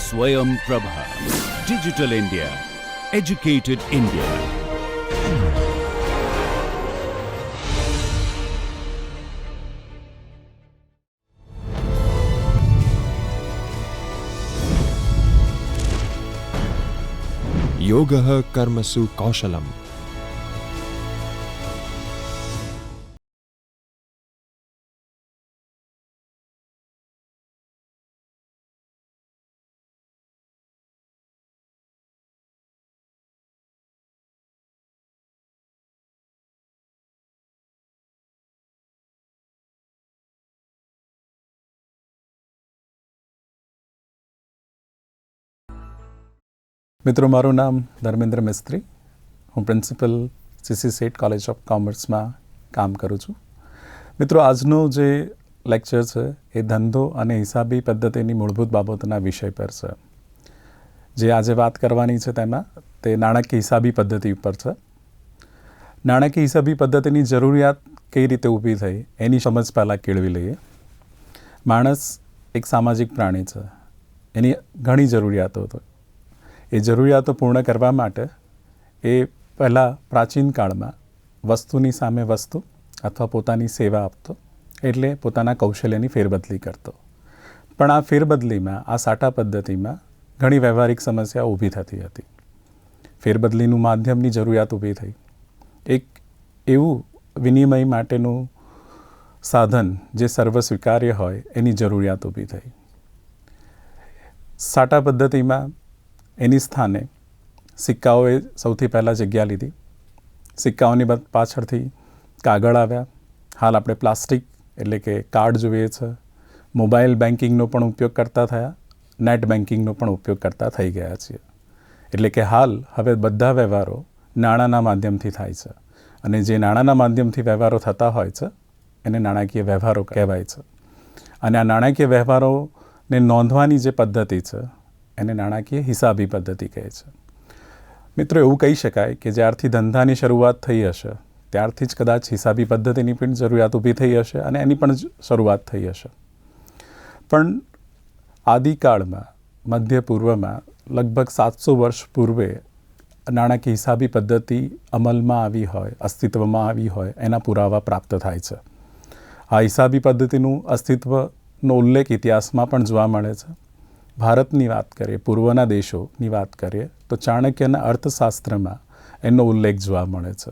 Swayam Prabha. Digital India. Educated India. योगः कर्मसु कौशलम्. મિત્રો, મારું નામ ધર્મેન્દ્ર મિસ્ત્રી. હું principal CC Sheth college of કોમર્સમાં કામ કરું છું. મિત્રો, આજનો જે લેક્ચર છે એ ધંધો અને હિસાબી પદ્ધતિની મૂળભૂત બાબતોના વિષય પર છે. જે આજે વાત કરવાની છે તેમાં તે નાણાકીય હિસાબી પદ્ધતિ ઉપર છે. નાણાકીય હિસાબી પદ્ધતિની જરૂરિયાત કઈ રીતે ઊભી થઈ એની સમજ પહેલાં કેળવી લઈએ. માણસ એક સામાજિક પ્રાણી છે. એની ઘણી જરૂરિયાતો હતો. એ જરૂરિયાતો પૂર્ણ કરવા માટે એ પહેલાં પ્રાચીન કાળમાં વસ્તુની સામે વસ્તુ અથવા પોતાની સેવા આપતો, એટલે પોતાના કૌશલ્યની ફેરબદલી કરતો. પણ આ ફેરબદલીમાં, આ સાટા પદ્ધતિમાં ઘણી વ્યવહારિક સમસ્યાઓ ઊભી થતી હતી. ફેરબદલીનું માધ્યમની જરૂરિયાત ઊભી થઈ. એક એવું વિનિમય માટેનું સાધન જે સર્વ સ્વીકાર્ય હોય એની જરૂરિયાત ઊભી થઈ. સાટા પદ્ધતિમાં એની સ્થાને સિક્કાઓએ સૌથી પહેલાં જગ્યા લીધી. સિક્કાઓની પાછળથી કાગળ આવ્યા. હાલ આપણે પ્લાસ્ટિક એટલે કે કાર્ડ જોઈએ છે. મોબાઈલ બેન્કિંગનો પણ ઉપયોગ કરતા થયા. નેટ બેન્કિંગનો પણ ઉપયોગ કરતા થઈ ગયા છીએ. એટલે કે હવે બધા વ્યવહારો નાણાંના માધ્યમથી થાય છે. અને જે નાણાંના માધ્યમથી વ્યવહારો થતા હોય છે એને નાણાકીય વ્યવહારો કહેવાય છે. અને આ નાણાકીય વ્યવહારોને નોંધવાની જે પદ્ધતિ છે એને નાણાકીય હિસાબી પદ્ધતિ કહે છે. મિત્રો, એવું કહી શકાય કે જ્યારથી ધંધાની શરૂઆત થઈ હશે ત્યારથી જ કદાચ હિસાબી પદ્ધતિની પણ જરૂરિયાત ઊભી થઈ હશે અને એની પણ શરૂઆત થઈ હશે. પણ આદિકાળમાં, મધ્ય પૂર્વમાં લગભગ 700 વર્ષ પૂર્વે નાણાકીય હિસાબી પદ્ધતિ અમલમાં આવી હોય, અસ્તિત્વમાં આવી હોય એના પુરાવા પ્રાપ્ત થાય છે. આ હિસાબી પદ્ધતિનું અસ્તિત્વનો ઉલ્લેખ ઇતિહાસમાં પણ જોવા મળે છે. ભારતની વાત કરીએ, પૂર્વના દેશોની વાત કરીએ તો ચાણક્યના અર્થશાસ્ત્રમાં એનો ઉલ્લેખ જોવા મળે છે.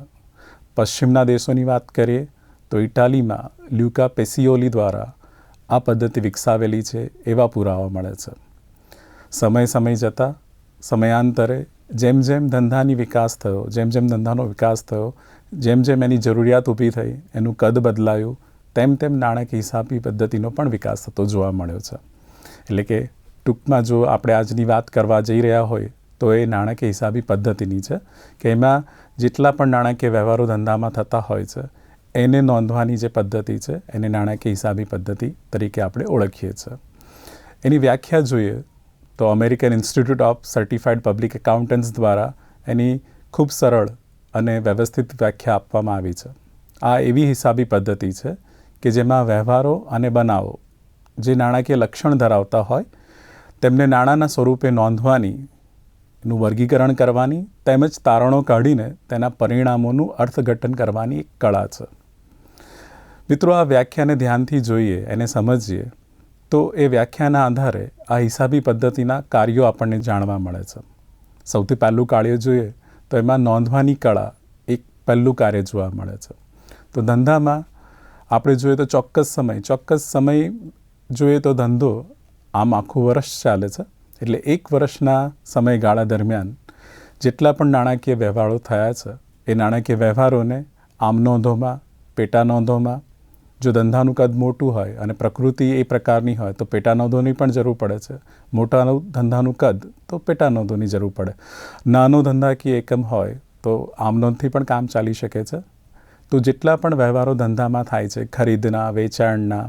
પશ્ચિમના દેશોની વાત કરીએ તો ઇટાલીમાં લ્યુકા પેસિયોલી દ્વારા આ પદ્ધતિ વિકસાવેલી છે એવા પુરાવા મળે છે. સમય જતાં, સમયાંતરે જેમ જેમ ધંધાનો વિકાસ થયો, જેમ જેમ એની જરૂરિયાત ઊભી થઈ, એનું કદ બદલાયું, તેમ નાણાકીય હિસાબી પદ્ધતિનો પણ વિકાસ થતો જોવા મળ્યો છે. એટલે કે ટૂંકમાં જો આપણે આજની વાત કરવા જઈ રહ્યા હોય તો એ નાણાકીય હિસાબી પદ્ધતિની છે કે એમાં જેટલા પણ નાણાકીય વ્યવહારો ધંધામાં થતા હોય છે એને નોંધવાની જે પદ્ધતિ છે એને નાણાકીય હિસાબી પદ્ધતિ તરીકે આપણે ઓળખીએ છીએ. એની વ્યાખ્યા જોઈએ તો American institute of certified public accountants દ્વારા એની ખૂબ સરળ અને વ્યવસ્થિત વ્યાખ્યા આપવામાં આવી છે. આ એવી હિસાબી પદ્ધતિ છે કે જેમાં વ્યવહારો અને બનાવો જે નાણાકીય લક્ષણ ધરાવતા હોય તેમને નાણાંના સ્વરૂપે નોંધવાની, એનું વર્ગીકરણ કરવાની તેમજ તારણો કાઢીને તેના પરિણામોનું અર્થઘટન કરવાની એક કળા છે. મિત્રો, આ વ્યાખ્યાને ધ્યાનથી જોઈએ, એને સમજીએ તો એ વ્યાખ્યાના આધારે આ હિસાબી પદ્ધતિના કાર્યો આપણને જાણવા મળે છે. સૌથી પહેલું કાર્ય જોઈએ તો એમાં નોંધવાની કળા એક પહેલું કાર્ય જોવા મળે છે. તો ધંધામાં આપણે જોઈએ તો ચોક્કસ સમય જોઈએ તો ધંધો આમ આખું વર્ષ ચાલે છે. એટલે એક વર્ષના સમયગાળા દરમિયાન જેટલા પણ નાણાકીય વ્યવહારો થયા છે એ નાણાકીય વ્યવહારોને આમ નોંધોમાં, પેટા નોંધોમાં, જો ધંધાનું કદ મોટું હોય અને પ્રકૃતિ એ પ્રકારની હોય તો પેટા નોંધોની પણ જરૂર પડે છે. મોટા ધંધાનું કદ તો પેટા નોંધોની જરૂર પડે. નાનો ધંધાકીય એકમ હોય તો આમ નોંધથી પણ કામ ચાલી શકે છે. તો જેટલા પણ વ્યવહારો ધંધામાં થાય છે, ખરીદના, વેચાણના,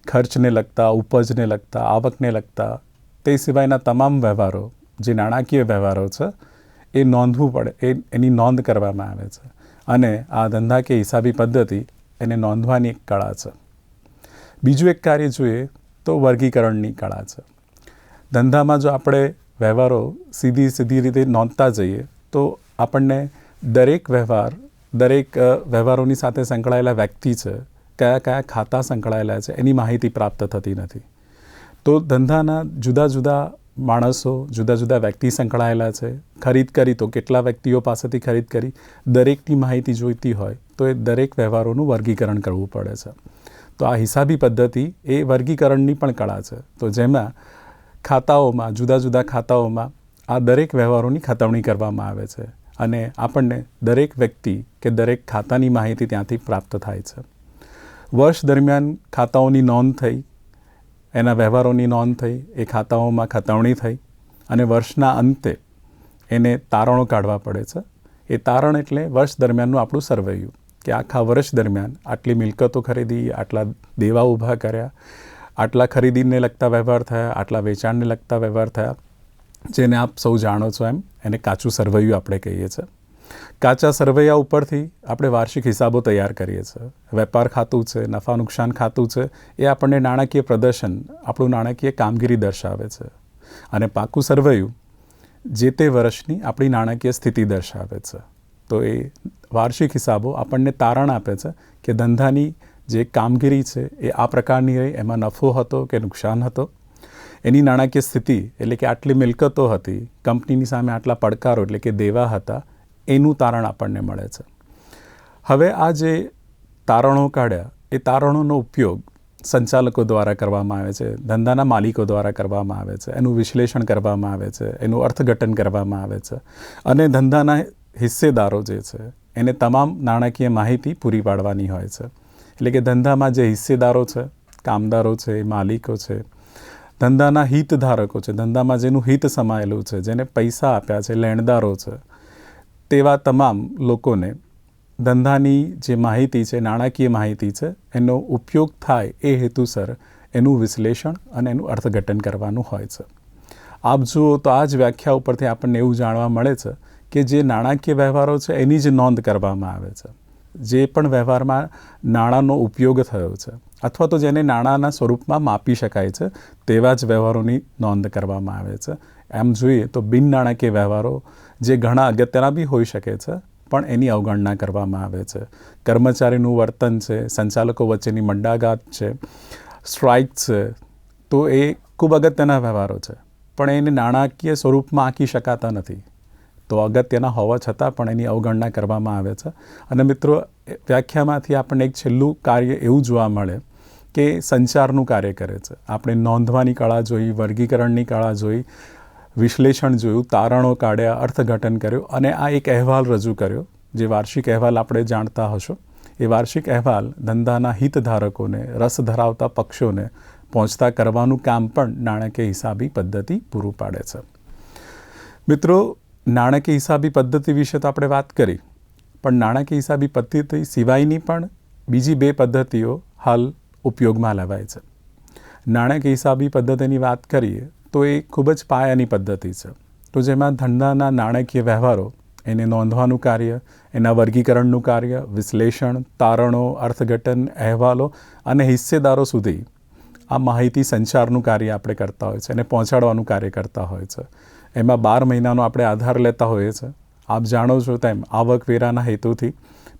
ખર્ચને લગતા, ઉપજને લગતા, આવકને લગતા, તે સિવાયના તમામ વ્યવહારો જે નાણાકીય વ્યવહારો છે એ નોંધવું પડે, એની નોંધ કરવામાં આવે છે. અને આ ધંધાકીય હિસાબી પદ્ધતિ એને નોંધવાની એક કળા છે. બીજું એક કાર્ય જોઈએ તો વર્ગીકરણની કળા છે. ધંધામાં જો આપણે વ્યવહારો સીધી રીતે નોંધતા જઈએ તો આપણને દરેક વ્યવહારોની સાથે સંકળાયેલા વ્યક્તિ છે, કયા ખાતા સંકળાયેલા છે એની માહિતી પ્રાપ્ત થતી નથી. તો ધંધાના જુદા જુદા માણસો, જુદા જુદા વ્યક્તિ સંકળાયેલા છે. ખરીદ કરી તો કેટલા વ્યક્તિઓ પાસેથી ખરીદ કરી, દરેકની માહિતી જોઈતી હોય તો એ દરેક વ્યવહારોનું વર્ગીકરણ કરવું પડે છે. તો આ હિસાબી પદ્ધતિ એ વર્ગીકરણની પણ કળા છે. તો જેમાં ખાતાઓમાં, જુદા જુદા ખાતાઓમાં આ દરેક વ્યવહારોની ખતવણી કરવામાં આવે છે અને આપણને દરેક વ્યક્તિ કે દરેક ખાતાની માહિતી ત્યાંથી પ્રાપ્ત થાય છે. વર્ષ દરમિયાન ખાતાઓની નોંધ થઈ, એના વ્યવહારોની નોંધ થઈ, એ ખાતાઓમાં ખતવણી થઈ અને વર્ષના અંતે એને તારણો કાઢવા પડે છે. એ તારણ એટલે વર્ષ દરમિયાનનું આપણું સર્વૈયું, કે આખા વર્ષ દરમિયાન આટલી મિલકતો ખરીદી, આટલા દેવા ઊભા કર્યા, આટલા ખરીદીને લગતા વ્યવહાર થયા, આટલા વેચાણને લગતા વ્યવહાર થયા, જેને આપ સૌ જાણો છો એમ એને કાચું સર્વૈયું આપણે કહીએ છીએ. કાચા સર્વૈયા ઉપરથી આપણે વાર્ષિક હિસાબો તૈયાર કરીએ છીએ. વેપાર ખાતું છે, નફા નુકસાન ખાતું છે, એ આપણને નાણાકીય પ્રદર્શન, આપણું નાણાકીય કામગીરી દર્શાવે છે. અને પાકું સર્વૈયું જે તે વર્ષની આપણી નાણાકીય સ્થિતિ દર્શાવે છે. તો એ વાર્ષિક હિસાબો આપણને તારણ આપે છે કે ધંધાની જે કામગીરી છે એ આ પ્રકારની રહી, એમાં નફો હતો કે નુકસાન હતો, એની નાણાકીય સ્થિતિ એટલે કે આટલી મિલકતો હતી, કંપનીની સામે આટલા પડકારો એટલે કે દેવા હતા, એનું તારણ આપણને મળે છે. હવે આ જે તારણો કાઢ્યા, એ તારણોનો ઉપયોગ સંચાલકો દ્વારા કરવામાં આવે છે, ધંધાના માલિકો દ્વારા કરવામાં આવે છે, એનું વિશ્લેષણ કરવામાં આવે છે, એનું અર્થઘટન કરવામાં આવે છે અને ધંધાના હિસ્સેદારો જે છે એને તમામ નાણાકીય માહિતી પૂરી પાડવાની હોય છે. એટલે કે ધંધામાં જે હિસ્સેદારો છે, કામદારો છે, માલિકો છે, ધંધાના હિતધારકો છે, ધંધામાં જેનું હિત સમાયેલું છે, જેને પૈસા આપ્યા છે, લેણદારો છે, તેવા તમામ લોકોને ધંધાની જે માહિતી છે, નાણાકીય માહિતી છે, એનો ઉપયોગ થાય એ હેતુસર એનું વિશ્લેષણ અને એનું અર્થઘટન કરવાનું હોય છે. આપ જુઓ તો આ જ વ્યાખ્યા ઉપરથી આપણને એવું જાણવા મળે છે કે જે નાણાકીય વ્યવહારો છે એની જ નોંધ કરવામાં આવે છે. જે પણ વ્યવહારમાં નાણાંનો ઉપયોગ થયો છે અથવા તો જેને નાણાંના સ્વરૂપમાં માપી શકાય છે તેવા જ વ્યવહારોની નોંધ કરવામાં આવે છે. એમ જોઈએ તો બિન નાણાકીય વ્યવહારો જે ઘણા અગત્યના બી હોઈ શકે છે પણ એની અવગણના કરવામાં આવે છે. કર્મચારીનું વર્તન છે, સંચાલકો વચ્ચેની મંડાગાત છે, સ્ટ્રાઇક છે, તો એ ખૂબ અગત્યના વ્યવહારો છે પણ એને નાણાકીય સ્વરૂપમાં આંકી શકાતા નથી. તો અગત્યના હોવા છતાં પણ એની અવગણના કરવામાં આવે છે. અને મિત્રો, વ્યાખ્યામાંથી આપણને એક છેલ્લું કાર્ય એવું જોવા મળે કે સંચારનું કાર્ય કરે છે. આપણે નોંધવાની કળા જોઈ, વર્ગીકરણની કળા જોઈ, વિશ્લેષણ જોયું, તારણો કાઢ્યા, અર્થઘટન કર્યું અને આ એક અહેવાલ રજૂ કર્યો, જે વાર્ષિક અહેવાલ આપણે જાણતા હશો. એ વાર્ષિક અહેવાલ ધંધાના હિતધારકોને, રસ ધરાવતા પક્ષોને પહોંચતા કરવાનું કામ પણ નાણાકીય હિસાબી પદ્ધતિ પૂરું પાડે છે. મિત્રો, નાણાકીય હિસાબી પદ્ધતિ વિશે તો આપણે વાત કરી, પણ નાણાકીય હિસાબી પદ્ધતિ સિવાયની પણ બીજી 2 પદ્ધતિઓ હાલ ઉપયોગમાં લેવાય છે. નાણાકીય હિસાબી પદ્ધતિની વાત કરીએ તો એ ખૂબ જ પાયાની પદ્ધતિ છે. તો જેમાં ધંધાના નાણાકીય વ્યવહારો, એને નોંધવાનું કાર્ય, એના વર્ગીકરણનું કાર્ય, વિશ્લેષણ, તારણો, અર્થઘટન, અહેવાલો અને હિસ્સેદારો સુધી આ માહિતી સંચારનું કાર્ય આપણે કરતા હોય છે, એને પહોંચાડવાનું કાર્ય કરતા હોય છે. એમાં 12 મહિનાનો આપણે આધાર લેતા હોઈએ છીએ. આપ જાણો છો તેમ આવકવેરાના હેતુથી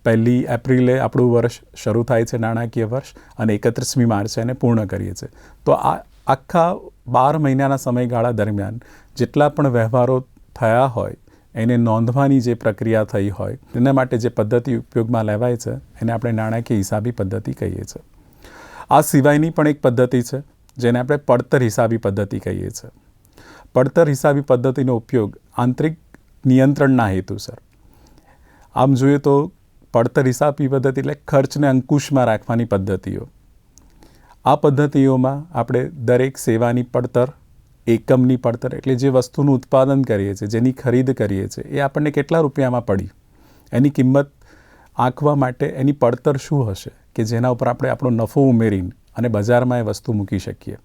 1 એપ્રિલે આપણું વર્ષ શરૂ થાય છે, નાણાકીય વર્ષ, અને 31મી માર્ચે એને પૂર્ણ કરીએ છીએ. તો આ આખા 12 મહિનાના સમયગાળા દરમિયાન જેટલા પણ વ્યવહારો થયા હોય એને નોંધવાની જે પ્રક્રિયા થઈ હોય તેના માટે જે પદ્ધતિ ઉપયોગમાં લેવાય છે એને આપણે નાણાકીય હિસાબી પદ્ધતિ કહીએ છીએ. આ સિવાયની પણ એક પદ્ધતિ છે જેને આપણે પડતર હિસાબી પદ્ધતિ કહીએ છીએ. પડતર હિસાબી પદ્ધતિનો ઉપયોગ આંતરિક નિયંત્રણના હેતુસર. આમ જોઈએ તો પડતર હિસાબી પદ્ધતિ એટલે ખર્ચને અંકુશમાં રાખવાની પદ્ધતિઓ. આ પદ્ધતિઓમાં આપણે દરેક સેવાની પડતર, એકમની પડતર એટલે જે વસ્તુનું ઉત્પાદન કરીએ છીએ, જેની ખરીદ કરીએ છીએ, એ આપણને કેટલા રૂપિયામાં પડી, એની કિંમત આંકવા માટે એની પડતર શું હશે કે જેના ઉપર આપણે આપણો નફો ઉમેરીને અને બજારમાં એ વસ્તુ મૂકી શકીએ.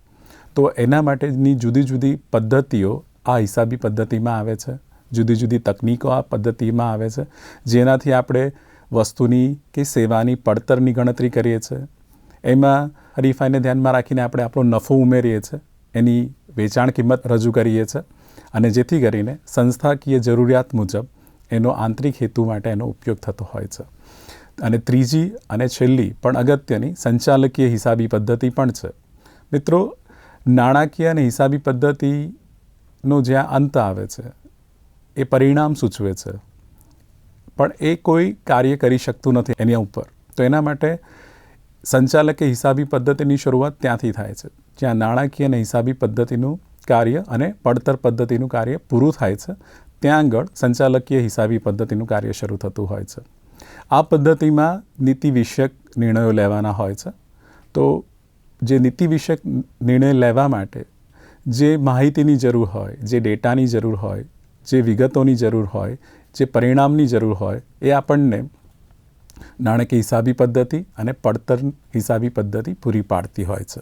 તો એના માટેની જુદી જુદી પદ્ધતિઓ આ હિસાબી પદ્ધતિમાં આવે છે. જુદી જુદી તકનીકો આ પદ્ધતિમાં આવે છે, જેનાથી આપણે વસ્તુની કે સેવાની પડતરની ગણતરી કરીએ છીએ. એમાં હરીફાઈને ધ્યાનમાં રાખીને આપણે આપણો નફો ઉમેરીએ છીએ એની વેચાણ કિંમત રજૂ કરીએ છીએ અને જેથી કરીને સંસ્થાકીય જરૂરિયાત મુજબ એનો આંતરિક હેતુ માટે એનો ઉપયોગ થતો હોય છે. અને ત્રીજી અને છેલ્લી પણ અગત્યની સંચાલકીય હિસાબી પદ્ધતિ પણ છે. મિત્રો, નાણાકીય અને હિસાબી પદ્ધતિનો જ્યાં અંત આવે છે એ પરિણામ સૂચવે છે, પણ એ કોઈ કાર્ય કરી શકતું નથી એની ઉપર. તો એના માટે સંચાલકીય હિસાબી પદ્ધતિની શરૂઆત ત્યાંથી થાય છે, જ્યાં નાણાકીય અને હિસાબી પદ્ધતિનું કાર્ય અને પડતર પદ્ધતિનું કાર્ય પૂરું થાય છે, ત્યાં આગળ સંચાલકીય હિસાબી પદ્ધતિનું કાર્ય શરૂ થતું હોય છે. આ પદ્ધતિમાં નીતિ વિષયક નિર્ણયો લેવાના હોય છે. તો જે નીતિ વિષયક નિર્ણય લેવા માટે જે માહિતીની જરૂર હોય, જે ડેટાની જરૂર હોય, જે વિગતોની જરૂર હોય, જે પરિણામની જરૂર હોય, એ આપણને નાણાકીય હિસાબી પદ્ધતિ અને પડતર હિસાબી પદ્ધતિ પૂરી પાડતી હોય છે.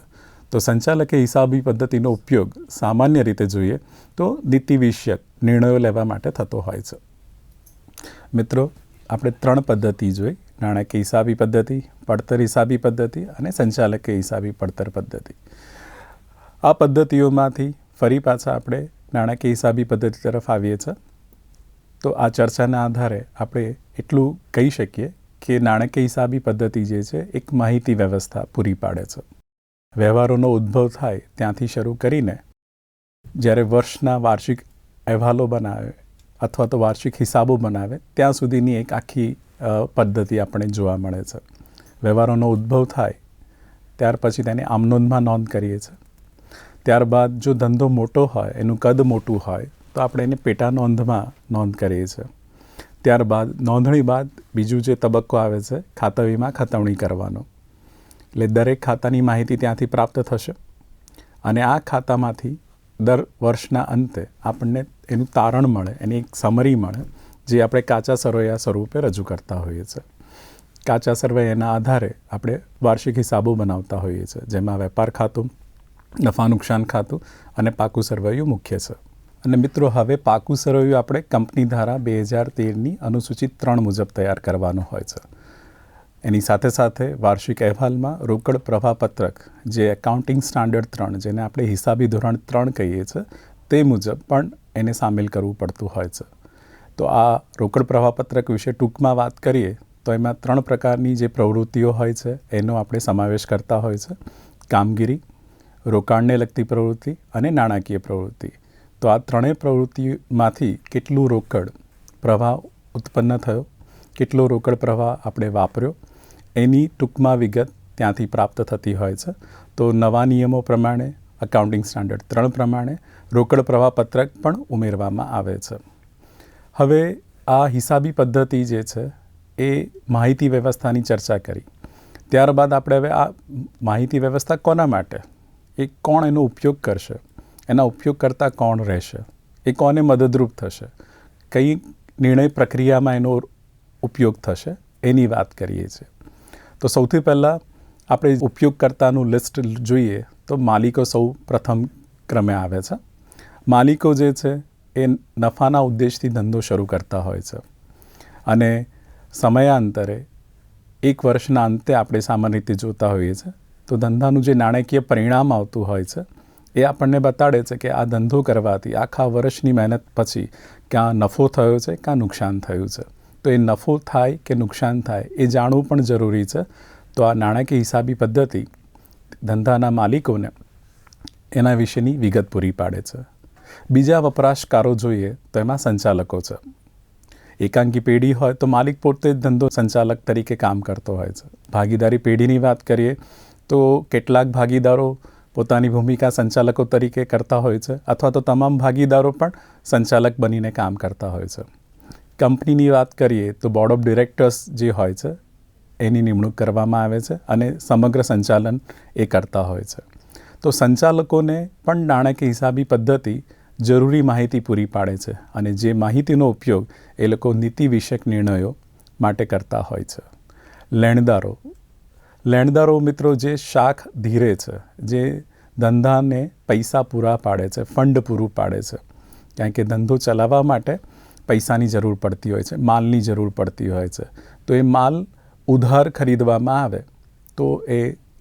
તો સંચાલકીય હિસાબી પદ્ધતિનો ઉપયોગ સામાન્ય રીતે જોઈએ તો નીતિ વિષયક નિર્ણયો લેવા માટે થતો હોય છે. મિત્રો, આપણે 3 પદ્ધતિ જોઈ: નાણાકીય હિસાબી પદ્ધતિ, પડતર હિસાબી પદ્ધતિ અને સંચાલકીય હિસાબી પડતર પદ્ધતિ. આ પદ્ધતિઓમાંથી ફરી પાછા આપણે નાણાકીય હિસાબી પદ્ધતિ તરફ આવીએ છીએ. તો આ ચર્ચાના આધારે આપણે એટલું કહી શકીએ કે નાણાકીય હિસાબી પદ્ધતિ જે છે એક માહિતી વ્યવસ્થા પૂરી પાડે છે. વ્યવહારોનો ઉદ્ભવ થાય ત્યાંથી શરૂ કરીને જ્યારે વર્ષના વાર્ષિક અહેવાલો બનાવે અથવા તો વાર્ષિક હિસાબો બનાવે ત્યાં સુધીની એક આખી પદ્ધતિ આપણે જોવા મળે છે. વ્યવહારોનો ઉદ્ભવ થાય ત્યાર પછી તેને આમનોંધમાં નોંધ કરીએ છીએ. ત્યારબાદ જો ધંધો મોટો હોય, એનું કદ મોટું હોય, તો આપણે એને પેટા નોંધમાં નોંધ કરીએ છીએ. ત્યારબાદ નોંધણી બાદ બીજું જે તબક્કો આવે છે ખાતવીમાં ખતવણી કરવાનો. એટલે દરેક ખાતાની માહિતી ત્યાંથી પ્રાપ્ત થશે અને આ ખાતામાંથી દર વર્ષના અંતે આપણને એનું તારણ મળે, એની એક સમરી મળે, જે આપણે કાચા સરવૈયા સ્વરૂપે રજૂ કરતા હોઈએ છીએ. કાચા સરવૈયાના આધારે આપણે વાર્ષિક હિસાબો બનાવતા હોઈએ છીએ, જેમાં વેપાર ખાતું, નફા નુકસાન ખાતું અને પાકું સરવૈયું મુખ્ય છે. અને મિત્રો, હવે પાકું સરવૈયું આપણે કંપની ધારા 2013ની અનુસૂચિત 3 મુજબ તૈયાર કરવાનું હોય છે. એની સાથે સાથે વાર્ષિક અહેવાલમાં રોકડ પ્રવાહપત્રક, જે એકાઉન્ટિંગ સ્ટાન્ડર્ડ 3, જેને આપણે હિસાબી ધોરણ 3 કહીએ છીએ, તે મુજબ પણ એને સામેલ કરવું પડતું હોય છે. તો આ રોકડ પ્રવાહપત્રક વિશે ટૂંકમાં વાત કરીએ તો એમાં 3 પ્રકારની જે પ્રવૃત્તિઓ હોય છે એનો આપણે સમાવેશ કરતા હોય છે: કામગીરી, રોકાણને લગતી પ્રવૃત્તિ અને નાણાકીય પ્રવૃત્તિ. તો આ 3 પ્રવૃત્તિમાંથી કેટલું રોકડ પ્રવાહ ઉત્પન્ન થયો, કેટલો રોકડ પ્રવાહ આપણે વાપર્યો, એની ટૂંકમાં વિગત ત્યાંથી પ્રાપ્ત થતી હોય છે. તો નવા નિયમો પ્રમાણે, એકાઉન્ટિંગ સ્ટાન્ડર્ડ 3 પ્રમાણે રોકડ પ્રવાહપત્રક પણ ઉમેરવામાં આવે છે. હવે આ હિસાબી પદ્ધતિ જે છે એ માહિતી વ્યવસ્થાની ચર્ચા કરી. ત્યારબાદ આપણે હવે આ માહિતી વ્યવસ્થા કોના માટે, એ કોણ એનો ઉપયોગ કરશે, એના ઉપયોગ કરતાં કોણ રહેશે, એ કોને મદદરૂપ થશે, કઈ નિર્ણય પ્રક્રિયામાં એનો ઉપયોગ થશે, એની વાત કરીએ છીએ. તો સૌથી પહેલાં આપણે ઉપયોગકર્તાનું લિસ્ટ જોઈએ તો માલિકો સૌ પ્રથમ ક્રમે આવે છે. માલિકો જે છે એ નફાના ઉદ્દેશથી ધંધો શરૂ કરતા હોય છે અને સમયાંતરે 1 વર્ષના અંતે આપણે સામાન્ય રીતે જોતા હોઈએ છીએ તો ધંધાનું જે નાણાકીય પરિણામ આવતું હોય છે એ આપણને બતાડે છે કે આ ધંધો કરવાથી આખા વર્ષની મહેનત પછી ક્યાં નફો થયો છે, ક્યાં નુકસાન થયું છે. તો એ નફો થાય કે નુકસાન થાય એ જાણવું પણ જરૂરી છે. તો આ નાણાકીય હિસાબી પદ્ધતિ ધંધાના માલિકોને એના વિશેની વિગત પૂરી પાડે છે. બીજા વપરાશકારો જોઈએ તો એમાં સંચાલકો છે. એકાંકી પેઢી હોય તો માલિક પોતે જ ધંધો સંચાલક તરીકે કામ કરતો હોય છે. ભાગીદારી પેઢીની વાત કરીએ તો કેટલાક ભાગીદારો પોતાની ભૂમિકા સંચાલકો તરીકે કરતા હોય છે અથવા તો તમામ ભાગીદારો પણ સંચાલક બનીને કામ કરતા હોય છે. કંપનીની વાત કરીએ તો બોર્ડ ઓફ ડિરેક્ટર્સ જે હોય છે એની નિમણૂક કરવામાં આવે છે અને સમગ્ર સંચાલન એ કરતા હોય છે. તો સંચાલકોને પણ નાણાકીય હિસાબી પદ્ધતિ જરૂરી માહિતી પૂરી પાડે છે અને જે માહિતીનો ઉપયોગ એ લોકો નીતિ વિષયક નિર્ણયો માટે કરતા હોય છે. લેણદારો મિત્રો જે શાખ ધીરે છે, જે ધંધાને પૈસા પૂરા પાડે છે, ફંડ પૂરું પાડે છે. કારણ કે ધંધો ચલાવવા માટે પૈસાની જરૂર પડતી હોય છે, માલની જરૂર પડતી હોય છે. તો એ માલ ઉધાર ખરીદવામાં આવે તો એ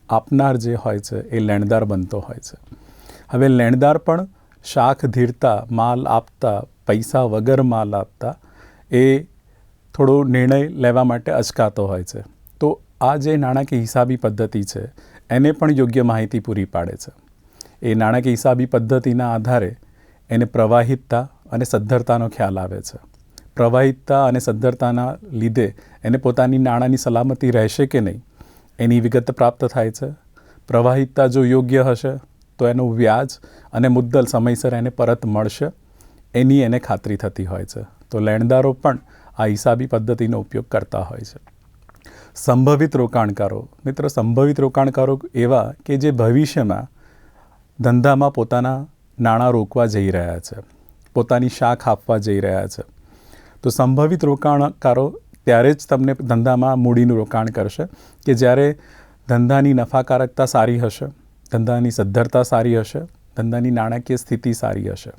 આપનાર જે હોય છે એ લેણદાર બનતો હોય છે. હવે લેણદાર પણ શાખ ધીરતા માલ આપતા, પૈસા વગર માલ આપતા એ થોડો નિર્ણય લેવા માટે અચકાતો હોય છે. તો આ જે નાણાકીય હિસાબી પદ્ધતિ છે એને પણ યોગ્ય માહિતી પૂરી પાડે છે. એ નાણાકીય હિસાબી પદ્ધતિના આધારે એને પ્રવાહિતતા અને સદ્ધરતાનો ખ્યાલ આવે છે. પ્રવાહિતતા અને સદ્ધરતાના લીધે એને પોતાની નાણાંની સલામતી રહેશે કે નહીં એની વિગત પ્રાપ્ત થાય છે. પ્રવાહિતતા જો યોગ્ય હશે તો એનું વ્યાજ અને મુદ્દલ સમયસર એને પરત મળશે એની એને ખાતરી થતી હોય છે. તો લેણદારો પણ આ હિસાબી પદ્ધતિનો ઉપયોગ કરતા હોય છે. સંભવિત રોકાણકારો, મિત્રો, સંભવિત રોકાણકારો એવા કે જે ભવિષ્યમાં ધંધામાં પોતાના નાણાં રોકવા જઈ રહ્યા છે, પોતાની શાખ આપવા જઈ રહ્યા છે. તો સંભવિત રોકાણકારો ત્યારે જ તમને ધંધામાં મૂડીનું રોકાણ કરશે કે જ્યારે ધંધાની નફાકારકતા સારી હશે, ધંધાની સદ્ધરતા સારી હશે, ધંધાની નાણાકીય સ્થિતિ સારી હશે.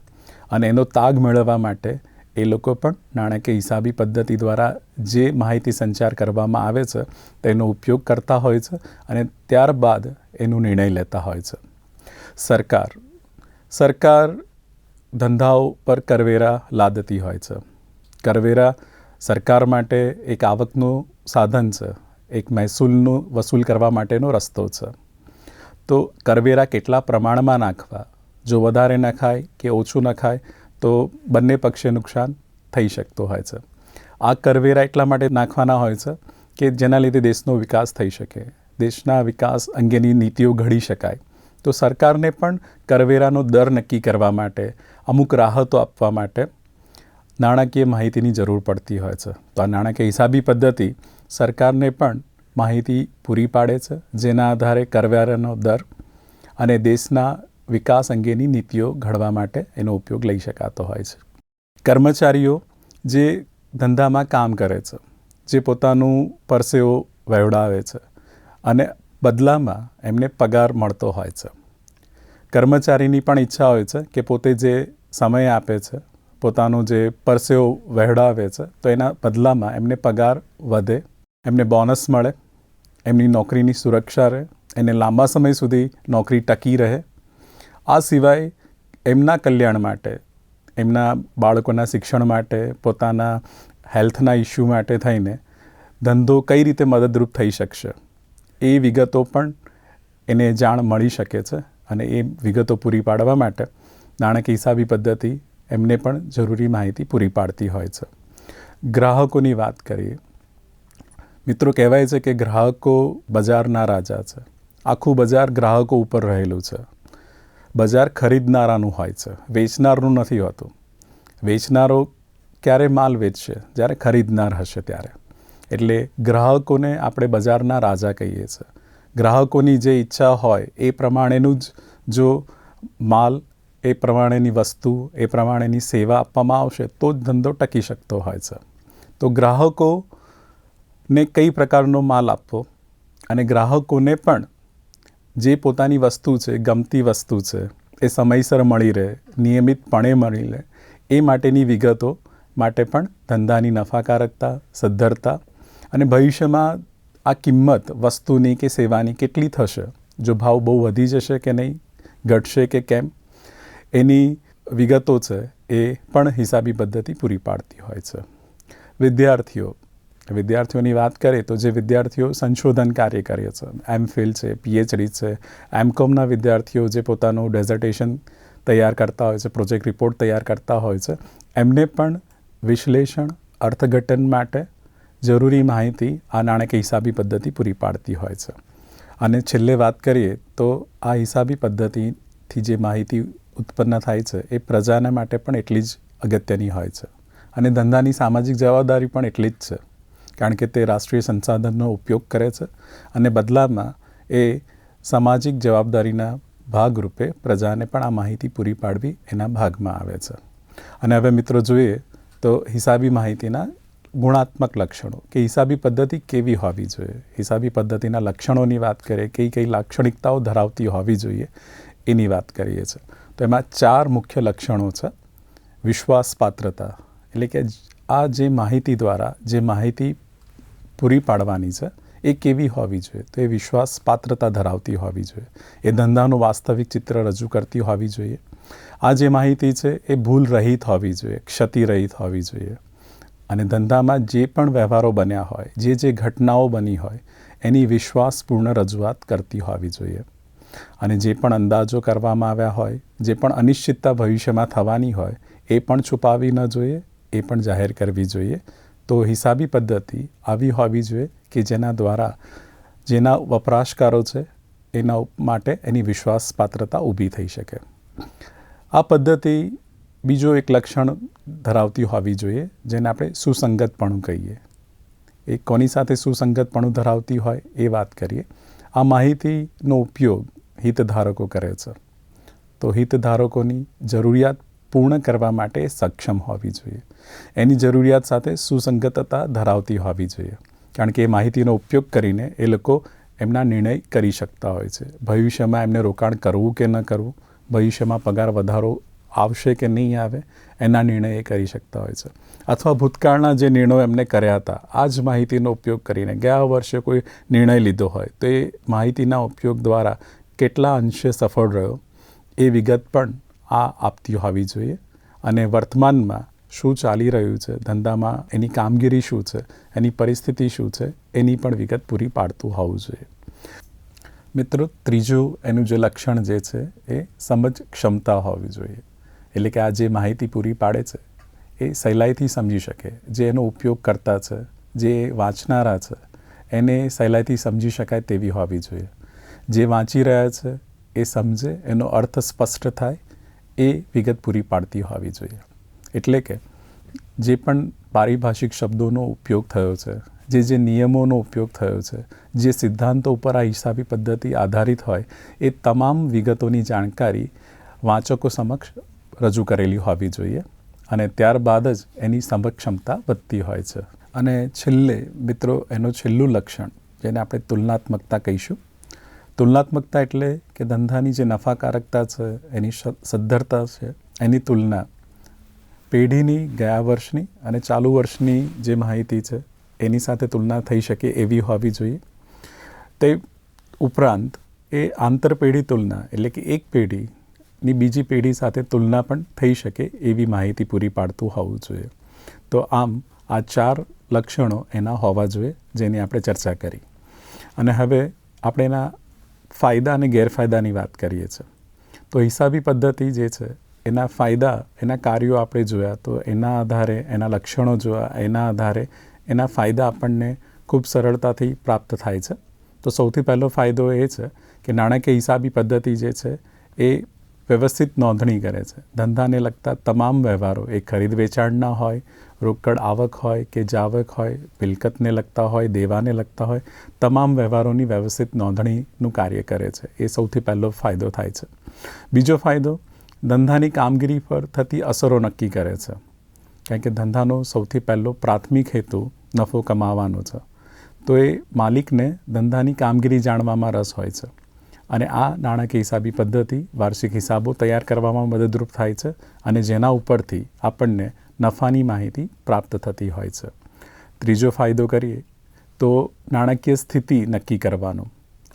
અને એનો તાગ મેળવવા માટે એ લોકો પણ નાણાકીય હિસાબી પદ્ધતિ દ્વારા જે માહિતી સંચાર કરવામાં આવે છે તેનો ઉપયોગ કરતા હોય છે અને ત્યારબાદ એનો નિર્ણય લેતા હોય છે. સરકાર ધંધાઓ પર કરવેરા લાદતી હોય છે. કરવેરા સરકાર માટે એક આવકનું સાધન છે, એક મહેસૂલનું વસૂલ કરવા માટેનો રસ્તો છે. તો કરવેરા કેટલા પ્રમાણમાં નાખવા, જો વધારે નખાય કે ઓછું નખાય તો બંને પક્ષે નુકસાન થઈ શકતો હોય છે. આ કરવેરા એટલા માટે નાખવાના હોય છે કે જેના લીધે દેશનો વિકાસ થઈ શકે, દેશના વિકાસ અંગેની નીતિઓ ઘડી શકાય. તો સરકારને પણ કરવેરાનો દર નક્કી કરવા માટે, અમુક રાહતો આપવા માટે નાણાકીય માહિતીની જરૂર પડતી હોય છે. તો આ નાણાકીય હિસાબી પદ્ધતિ સરકારને પણ માહિતી પૂરી પાડે છે, જેના આધારે કરવેરાનો દર અને દેશના વિકાસ અંગેની નીતિઓ ઘડવા માટે એનો ઉપયોગ લઈ શકાતો હોય છે. કર્મચારીઓ જે ધંધામાં કામ કરે છે, જે પોતાનું પરસેવો વહેવડાવે છે અને બદલામાં એમને પગાર મળતો હોય છે. કર્મચારીની પણ ઈચ્છા હોય છે કે પોતે જે સમય આપે છે, પોતાનું જે પરસેવો વહેવડાવે છે, તો એના બદલામાં એમને પગાર વધે, એમને બોનસ મળે, એમની નોકરીની સુરક્ષા રહે, એને લાંબા સમય સુધી નોકરી ટકી રહે. આ સિવાય એમના કલ્યાણ માટે, એમના બાળકોના શિક્ષણ માટે, પોતાના હેલ્થના ઇસ્યુ માટે થઈને ધંધો કઈ રીતે મદદરૂપ થઈ શકશે એ વિગતો પણ એને જાણ મળી શકે છે. અને એ વિગતો પૂરી પાડવા માટે નાણાકીય હિસાબી પદ્ધતિ એમને પણ જરૂરી માહિતી પૂરી પાડતી હોય છે. ગ્રાહકોની વાત કરીએ. મિત્રો, કહેવાય છે કે ગ્રાહકો બજારના રાજા છે. આખું બજાર ગ્રાહકો ઉપર રહેલું છે. બજાર ખરીદનારાનું હોય છે, વેચનારનું નથી હોતું. વેચનારો ક્યારે માલ વેચશે? જ્યારે ખરીદનાર હશે ત્યારે. એટલે ગ્રાહકોને આપણે બજારના રાજા કહીએ છીએ. ગ્રાહકોની જે ઈચ્છા હોય એ પ્રમાણેનું જ જો માલ, એ પ્રમાણેની વસ્તુ, એ પ્રમાણેની સેવા આપવામાં આવશે તો જ ધંધો ટકી શકતો હોય છે. તો ગ્રાહકોને કઈ પ્રકારનો માલ આપવો અને ગ્રાહકોને પણ જે પોતાની વસ્તુ છે, ગમતી વસ્તુ છે, એ સમયસર મળી રહે, નિયમિતપણે મળી રહે, એ માટેની વિગતો માટે પણ ધંધાની નફાકારકતા, સદ્ધરતા અને ભવિષ્યમાં આ કિંમત વસ્તુની કે સેવાની કેટલી થશે, જો ભાવ બહુ વધી જશે કે નહીં, ઘટશે કે કેમ, એની વિગતો છે એ પણ હિસાબી પદ્ધતિ પૂરી પાડતી હોય છે. વિદ્યાર્થીઓની વાત કરીએ તો જે વિદ્યાર્થીઓ સંશોધન કાર્ય કરે છે, એમફિલ છે, પીએચડી છે, એમકોમના વિદ્યાર્થીઓ જે પોતાનું ડેઝર્ટેશન તૈયાર કરતા હોય છે, પ્રોજેક્ટ રિપોર્ટ તૈયાર કરતા હોય છે, એમને પણ વિશ્લેષણ, અર્થઘટન માટે જરૂરી માહિતી આ નાણાકીય હિસાબી પદ્ધતિ પૂરી પાડતી હોય છે. અને છેલ્લે વાત કરીએ તો આ હિસાબી પદ્ધતિથી જે માહિતી ઉત્પન્ન થાય છે એ પ્રજાના માટે પણ એટલી જ અગત્યની હોય છે. અને ધંધાની સામાજિક જવાબદારી પણ એટલી જ છે, કારણ કે તે રાષ્ટ્રીય સંસાધનનો ઉપયોગ કરે છે અને બદલામાં એ સામાજિક જવાબદારીના ભાગરૂપે પ્રજાને પણ આ માહિતી પૂરી પાડવી એના ભાગમાં આવે છે. અને હવે મિત્રો જોઈએ તો હિસાબી માહિતીના ગુણાત્મક લક્ષણો કે હિસાબી પદ્ધતિ કેવી હોવી જોઈએ. હિસાબી પદ્ધતિના લક્ષણોની વાત કરીએ, કઈ લાક્ષણિકતાઓ ધરાવતી હોવી જોઈએ એની વાત કરીએ છીએ. તો એમાં 4 મુખ્ય લક્ષણો છે. વિશ્વાસપાત્રતા, એટલે કે આ જે માહિતી દ્વારા જે માહિતી પૂરી પાડવાની છે એ કેવી હોવી જોઈએ? તો એ વિશ્વાસ પાત્રતા ધરાવતી હોવી જોઈએ. એ ધંધાનું વાસ્તવિક ચિત્ર રજૂ કરતી હોવી જોઈએ. આ જે માહિતી છે એ ભૂલ રહિત હોવી જોઈએ, ક્ષતિ રહિત હોવી જોઈએ. અને ધંધામાં જે પણ વ્યવહારો બન્યા હોય, જે ઘટનાઓ બની હોય, એની વિશ્વાસપૂર્ણ રજૂઆત કરતી હોવી જોઈએ. અને જે પણ અંદાજો કરવામાં આવ્યા હોય, જે પણ અનિશ્ચિતતા ભવિષ્યમાં થવાની હોય, એ પણ છુપાવવી ન જોઈએ, એ પણ જાહેર કરવી જોઈએ. તો હિસાબી પદ્ધતિ આવી હોવી જોઈએ કે જેના દ્વારા જેના વપરાશકારો છે એના માટે એની વિશ્વાસપાત્રતા ઊભી થઈ શકે. આ પદ્ધતિ બીજો એક લક્ષણ ધરાવતી હોવી જોઈએ જેને આપણે સુસંગતપણું કહીએ. એ કોની સાથે સુસંગતપણું ધરાવતી હોય એ વાત કરીએ. આ માહિતીનો ઉપયોગ હિતધારકો કરે છે. તો હિતધારકોની જરૂરિયાત પૂર્ણ કરવા માટે સક્ષમ હોવી જોઈએ. એની જરૂરિયાત સાથે સુસંગતતા ધરાવતી હોવી જોઈએ. કારણ કે એ માહિતીનો ઉપયોગ કરીને એ લોકો એમના નિર્ણય કરી શકતા હોય છે. ભવિષ્યમાં એમને રોકાણ કરવું કે ન કરવું, ભવિષ્યમાં પગાર વધારો આવશે કે નહીં આવે, એના નિર્ણય એ કરી શકતા હોય છે. અથવા ભૂતકાળના જે નિર્ણયો એમને કર્યા હતા, આ જ માહિતીનો ઉપયોગ કરીને ગયા વર્ષે કોઈ નિર્ણય લીધો હોય તો એ માહિતીના ઉપયોગ દ્વારા કેટલા અંશે સફળ રહ્યો એ વિગત પણ આ આપતી હોવી જોઈએ. અને વર્તમાનમાં શું ચાલી રહ્યું છે ધંધામાં, એની કામગીરી શું છે, એની પરિસ્થિતિ શું છે, એની પણ વિગત પૂરી પાડતું હોવું જોઈએ. મિત્રો, ત્રીજું એનું જે લક્ષણ જે છે એ સમજ ક્ષમતા હોવી જોઈએ. એટલે કે આ જે માહિતી પૂરી પાડે છે એ સહેલાઈથી સમજી શકે. જે એનો ઉપયોગ કરતા છે, જે વાંચનારા છે, એને સહેલાઈથી સમજી શકાય તેવી હોવી જોઈએ. જે વાંચી રહ્યા છે એ સમજે, એનો અર્થ સ્પષ્ટ થાય, એ વિગત પૂરી પાડતી હોવી જોઈએ. એટલે કે જે પણ પારિભાષિક શબ્દોનો ઉપયોગ થયો છે, જે નિયમોનો ઉપયોગ થયો છે, જે સિદ્ધાંતો ઉપર આ હિસાબી પદ્ધતિ આધારિત હોય, એ તમામ વિગતોની જાણકારી વાંચકો સમક્ષ રજૂ કરેલી હોવી જોઈએ. અને ત્યારબાદ જ એની સમજક્ષમતા વધતી હોય છે. અને છેલ્લે મિત્રો, એનું છેલ્લું લક્ષણ જેને આપણે તુલનાત્મકતા કહીશું. તુલનાત્મકતા એટલે કે ધંધાની જે નફાકારકતા છે, એની સદ્ધરતા છે, એની તુલના પેઢીની ગયા વર્ષની અને ચાલુ વર્ષની જે માહિતી છે એની સાથે તુલના થઈ શકે એવી હોવી જોઈએ. તે ઉપરાંત એ આંતરપેઢી તુલના એટલે કે એક પેઢીની બીજી પેઢી સાથે તુલના પણ થઈ શકે એવી માહિતી પૂરી પાડતું હોવું જોઈએ. તો આમ આ 4 લક્ષણો એના હોવા જોઈએ જેની આપણે ચર્ચા કરી. અને હવે આપણે એના ફાયદા અને ગેરફાયદાની વાત કરીએ છીએ. તો હિસાબી પદ્ધતિ જે છે એના ફાયદા, એના કાર્યો આપણે જોયા, તો એના આધારે એના લક્ષણો જોયા, એના આધારે એના ફાયદા આપણને ખૂબ સરળતાથી પ્રાપ્ત થાય છે. તો સૌથી પહેલો ફાયદો એ છે કે નાણાકીય હિસાબી પદ્ધતિ જે છે એ વ્યવસ્થિત નોંધણી કરે છે. ધંધાને લગતા તમામ વ્યવહારો, એ ખરીદ વેચાણના હોય, રોકડ આવક હોય કે જાવક હોય, મિલકતને લગતા હોય, દેવાને લગતા હોય, તમામ વ્યવહારોની વ્યવસ્થિત નોંધણીનું કાર્ય કરે છે. એ સૌથી પહેલો ફાયદો થાય છે. બીજો ફાયદો, ધંધાની કામગીરી પર થતી અસરો નક્કી કરે છે. કારણ કે ધંધાનો સૌથી પહેલો પ્રાથમિક હેતુ નફો કમાવાનો છે. તો એ માલિકને ધંધાની કામગીરી જાણવામાં રસ હોય છે. અને આ નાણાકીય હિસાબી પદ્ધતિ વાર્ષિક હિસાબો તૈયાર કરવામાં મદદરૂપ થાય છે અને જેના ઉપરથી આપણને નફાની માહિતી પ્રાપ્ત થતી હોય છે. ત્રીજો ફાયદો કરીએ તો નાણાકીય સ્થિતિ નક્કી કરવાનો.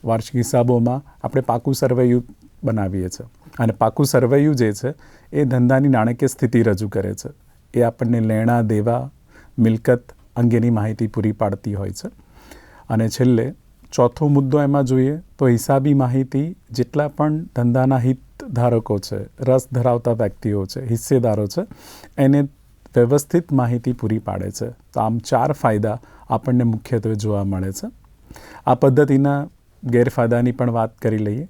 વાર્ષિક હિસાબોમાં આપણે પાકું સરવૈયું બનાવીએ છીએ અને પાકું સરવૈયું જે છે એ ધંધાની નાણાકીય સ્થિતિ રજૂ કરે છે. એ આપણને લેણા દેવા, મિલકત અંગેની માહિતી પૂરી પાડતી હોય છે. અને છેલ્લે ચોથો મુદ્દો એમાં જોઈએ તો હિસાબી માહિતી જેટલા પણ ધંધાના હિતધારકો છે, રસ ધરાવતા વ્યક્તિઓ છે, હિસ્સેદારો છે, એને વ્યવસ્થિત માહિતી પૂરી પાડે છે. તો આમ 4 ફાયદા આપણને મુખ્યત્વે જોવા મળે છે. આ પદ્ધતિના ગેરફાયદાની પણ વાત કરી લઈએ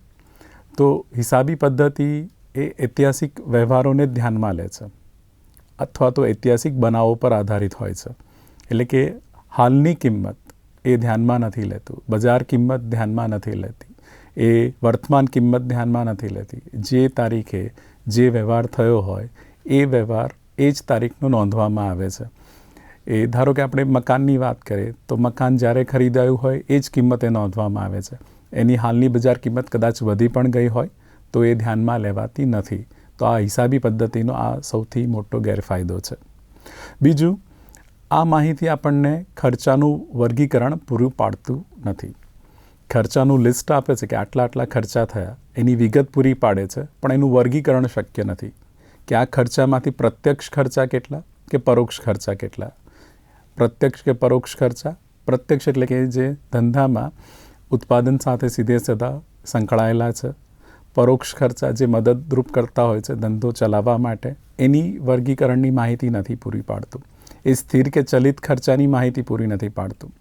તો હિસાબી પદ્ધતિ એ ઐતિહાસિક વ્યવહારોને ધ્યાનમાં લે છે અથવા તો ઐતિહાસિક બનાવો પર આધારિત હોય છે. એટલે કે હાલની કિંમત એ ધ્યાનમાં નથી લેતું, બજાર કિંમત ધ્યાનમાં નથી લેતી, એ વર્તમાન કિંમત ધ્યાનમાં નથી લેતી. જે તારીખે જે વ્યવહાર થયો હોય એ વ્યવહાર એ જ તારીખનો નોંધવામાં આવે છે. એ ધારો કે આપણે મકાનની વાત કરીએ તો મકાન જ્યારે ખરીદાયું હોય એ જ કિંમતે નોંધવામાં આવે છે. એની હાલની બજાર કિંમત કદાચ વધી પણ ગઈ હોય તો એ ધ્યાનમાં લેવાતી નથી. તો આ હિસાબી પદ્ધતિનો આ સૌથી મોટો ગેરફાયદો છે. બીજું, આ માહિતી આપણને ખર્ચાનું વર્ગીકરણ પૂરું પાડતું નથી. ખર્ચાનું લિસ્ટ આપે છે કે આટલા આટલા ખર્ચા થયા, એની વિગત પૂરી પાડે છે, પણ એનું વર્ગીકરણ શક્ય નથી કે આ ખર્ચામાંથી પ્રત્યક્ષ ખર્ચા કેટલા કે પરોક્ષ ખર્ચા કેટલા. પ્રત્યક્ષ કે પરોક્ષ ખર્ચા, પ્રત્યક્ષ એટલે કે જે ધંધામાં ઉત્પાદન સાથે સીધે સીધા સંકળાયેલા છે, પરોક્ષ ખર્ચા જે મદદરૂપ કરતા હોય છે ધંધો ચલાવવા માટે, એની વર્ગીકરણની માહિતી નથી પૂરી પાડતું. એ સ્થિર કે ચલિત ખર્ચાની માહિતી પૂરી નથી પાડતું.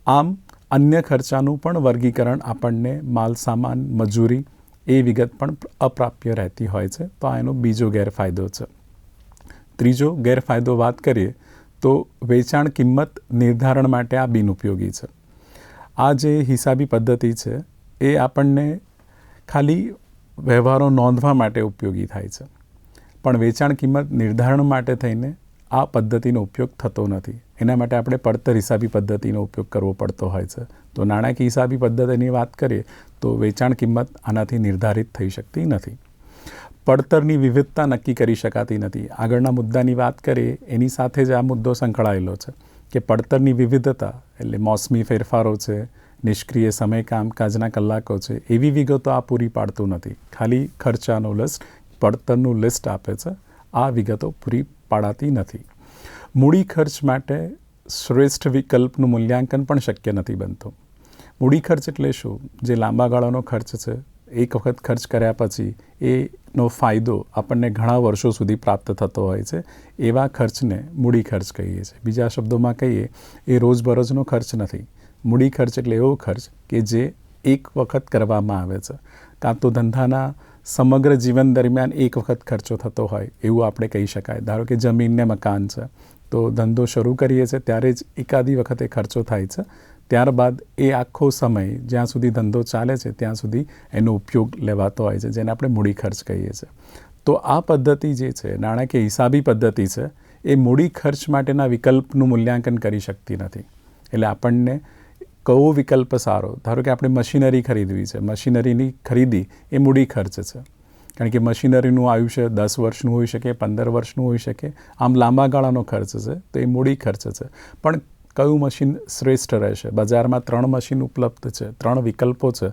આમ અન્ય ખર્ચાનું પણ વર્ગીકરણ આપણને માલ સામાન, મજૂરી એ વિગત પણ અપ્રાપ્ય રહેતી હોય છે. તો આ એનો બીજો ગેરફાયદો છે. ત્રીજો ગેરફાયદો વાત કરીએ તો વેચાણ કિંમત નિર્ધારણ માટે આ બિનઉપયોગી છે. આ જે હિસાબી પદ્ધતિ છે એ આપણને ખાલી વ્યવહારો નોંધવા માટે ઉપયોગી થાય છે, પણ વેચાણ કિંમત નિર્ધારણ માટે થઈને આ પદ્ધતિનો ઉપયોગ થતો નથી. એના માટે આપણે પડતર હિસાબી પદ્ધતિનો ઉપયોગ કરવો પડતો હોય છે. તો નાણાકીય હિસાબી પદ્ધતિની વાત કરીએ તો વેચાણ કિંમત આનાથી નિર્ધારિત થઈ શકતી નથી. પડતરની વિવિધતા નક્કી કરી શકાતી નથી. આગળના મુદ્દાની વાત કરીએ એની સાથે જ આ મુદ્દો સંકળાયેલો છે કે પડતરની વિવિધતા એટલે મોસમી ફેરફારો છે, નિષ્ક્રિય સમય કામકાજના કલાકો છે, એવી વિગતો આ પૂરી પાડતું નથી. ખાલી ખર્ચાનો લિસ્ટ, પડતરનું લિસ્ટ આપે છે, આ વિગતો પૂરી પાડાતી નથી. મૂડી ખર્ચ માટે શ્રેષ્ઠ વિકલ્પનું મૂલ્યાંકન પણ શક્ય નથી બનતું. મૂડી ખર્ચ એટલે શું? જે લાંબા ગાળાનો ખર્ચ છે, એક વખત ખર્ચ કર્યા પછી એનો ફાયદો આપણને ઘણા વર્ષો સુધી પ્રાપ્ત થતો હોય છે, એવા ખર્ચને મૂડી ખર્ચ કહીએ છીએ. બીજા શબ્દોમાં કહીએ એ રોજબરોજનો ખર્ચ નથી. મૂડી ખર્ચ એટલે એવો ખર્ચ કે જે એક વખત કરવામાં આવે છે, કાં તો ધંધાના સમગ્ર જીવન દરમિયાન એક વખત ખર્ચો થતો હોય એવું આપણે કહી શકાય. ધારો કે જમીનને મકાન છે, તો ધંધો શરૂ કરીએ છીએ ત્યારે જ એકાદી વખતે ખર્ચો થાય છે, ત્યારબાદ એ આખો સમય જ્યાં સુધી ધંધો ચાલે છે ત્યાં સુધી એનો ઉપયોગ લેવાતો હોય છે, જેને આપણે મૂડી ખર્ચ કહીએ છીએ. તો આ પદ્ધતિ જે છે, નાણાકીય હિસાબી પદ્ધતિ છે, એ મૂડી ખર્ચ માટેના વિકલ્પનું મૂલ્યાંકન કરી શકતી નથી. એટલે આપણને કયો વિકલ્પ સારો, ધારો કે આપણે મશીનરી ખરીદવી છે, મશીનરીની ખરીદી એ મૂડી ખર્ચ છે, કારણ કે મશીનરીનું આયુષ્ય 10 વર્ષનું હોઈ શકે, 15 વર્ષનું હોઈ શકે, આમ લાંબા ગાળાનો ખર્ચ છે, તો એ મૂડી ખર્ચ છે. પણ કયું મશીન શ્રેષ્ઠ રહેશે? બજારમાં 3 મશીન ઉપલબ્ધ છે, 3 વિકલ્પો છે,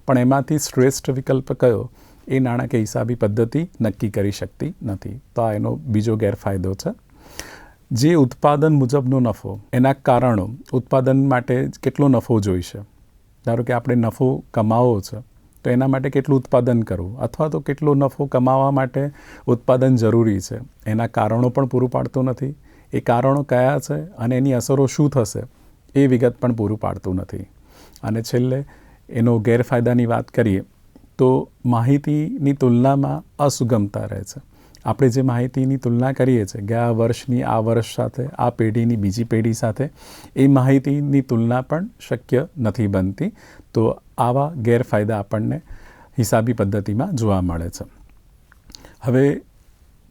પણ એમાંથી શ્રેષ્ઠ વિકલ્પ કયો એ નાણાકીય હિસાબી પદ્ધતિ નક્કી કરી શકતી નથી. તો આ એનો બીજો ગેરફાયદો છે. જે ઉત્પાદન મુજબનો નફો, એના કારણો, ઉત્પાદન માટે કેટલો નફો જોઈશે. ધારો કે આપણે નફો કમાવો છે તો એના માટે કેટલું ઉત્પાદન કરવું, અથવા તો કેટલો નફો કમાવા માટે ઉત્પાદન જરૂરી છે, એના કારણો પણ પૂરું પાડતું નથી. એ કારણો કયા છે અને એની અસરો શું થશે એ વિગત પણ પૂરું પાડતું નથી. અને છેલ્લે એનો ગેરફાયદાની વાત કરીએ તો માહિતીની તુલનામાં અસુગમતા રહે છે. આપણે જે માહિતીની તુલના કરીએ છીએ ગયા વર્ષની આ વર્ષ સાથે, આ પેઢીની બીજી પેઢી સાથે, એ માહિતીની તુલના પણ શક્ય નથી બનતી. તો આવા ગેરફાયદા આપણને હિસાબી પદ્ધતિમાં જોવા મળે છે. હવે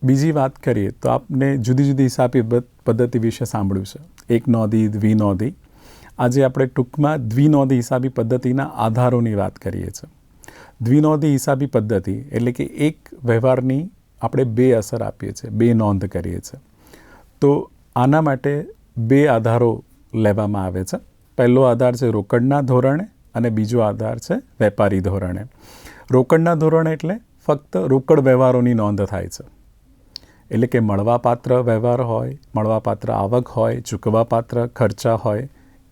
બીજી વાત કરીએ તો આપને જુદી જુદી હિસાબી પદ્ધતિ વિશે સાંભળ્યું છે. એક નોંધી, દ્વિનોંધી. આજે આપણે ટૂંકમાં દ્વિનોંધી હિસાબી પદ્ધતિના આધારોની વાત કરીએ છીએ. દ્વિનોંધી હિસાબી પદ્ધતિ એટલે કે એક વ્યવહારની આપણે 2 અસર આપીએ છીએ, 2 નોંધ કરીએ છીએ. તો આના માટે 2 આધારો લેવામાં આવે છે. પહેલો આધાર છે રોકડના ધોરણે અને બીજો આધાર છે વેપારી ધોરણે. રોકડના ધોરણે એટલે ફક્ત રોકડ વ્યવહારોની નોંધ થાય છે. એટલે કે મળવાપાત્ર વ્યવહાર હોય, મળવાપાત્ર આવક હોય, ચૂકવાપાત્ર ખર્ચા હોય,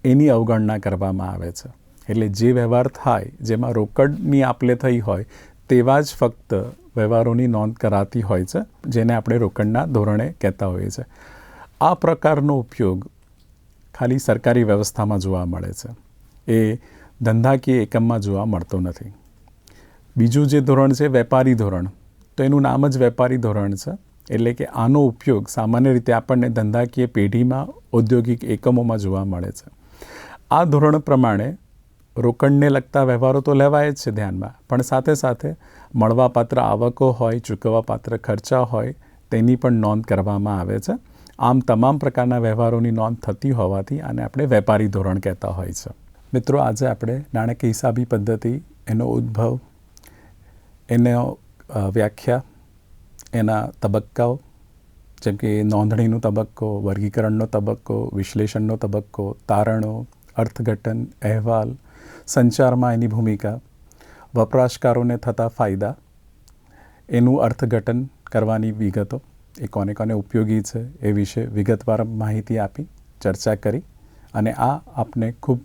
એની અવગણના કરવામાં આવે છે. એટલે જે વ્યવહાર થાય જેમાં રોકડની આપલે થઈ હોય તેવા જ ફક્ત વ્યવહારોની નોંધ કરાતી હોય છે, જેને આપણે રોકડના ધોરણે કહેતા હોઈએ છીએ. આ પ્રકારનો ઉપયોગ ખાલી સરકારી વ્યવસ્થામાં જોવા મળે છે, એ ધંધાકીય એકમમાં જોવા મળતો નથી. બીજું જે ધોરણ છે વેપારી ધોરણ, તો એનું નામ જ વેપારી ધોરણ છે. એટલે કે આનો ઉપયોગ સામાન્ય રીતે આપણને ધંધાકીય પેઢીમાં, ઔદ્યોગિક એકમોમાં જોવા મળે છે. આ ધોરણ પ્રમાણે રોકડને લગતા વ્યવહારો તો લેવાય જ છે ધ્યાનમાં, પણ સાથે સાથે મળવાપાત્ર આવકો હોય, ચૂકવવાપાત્ર ખર્ચા હોય, તેની પણ નોંધ કરવામાં આવે છે. આમ તમામ પ્રકારના વ્યવહારોની નોંધ થતી હોવાથી આને આપણે વેપારી ધોરણ કહેતા હોય છે. મિત્રો, આજે આપણે નાણાકીય હિસાબી પદ્ધતિ, એનો ઉદ્ભવ, એનો વ્યાખ્યા, એના તબક્કાઓ, જેમ કે નોંધણીનો તબક્કો, વર્ગીકરણનો તબક્કો, વિશ્લેષણનો તબક્કો, તારણો, અર્થઘટન, અહેવાલ, સંચારમાં એની ભૂમિકા, વપરાશકારોને થતા ફાયદા, એનું અર્થઘટન કરવાની વિગતો, એ કોને કોને ઉપયોગી છે એ વિશે વિગતવાર માહિતી આપી, ચર્ચા કરી અને આ આપને ખૂબ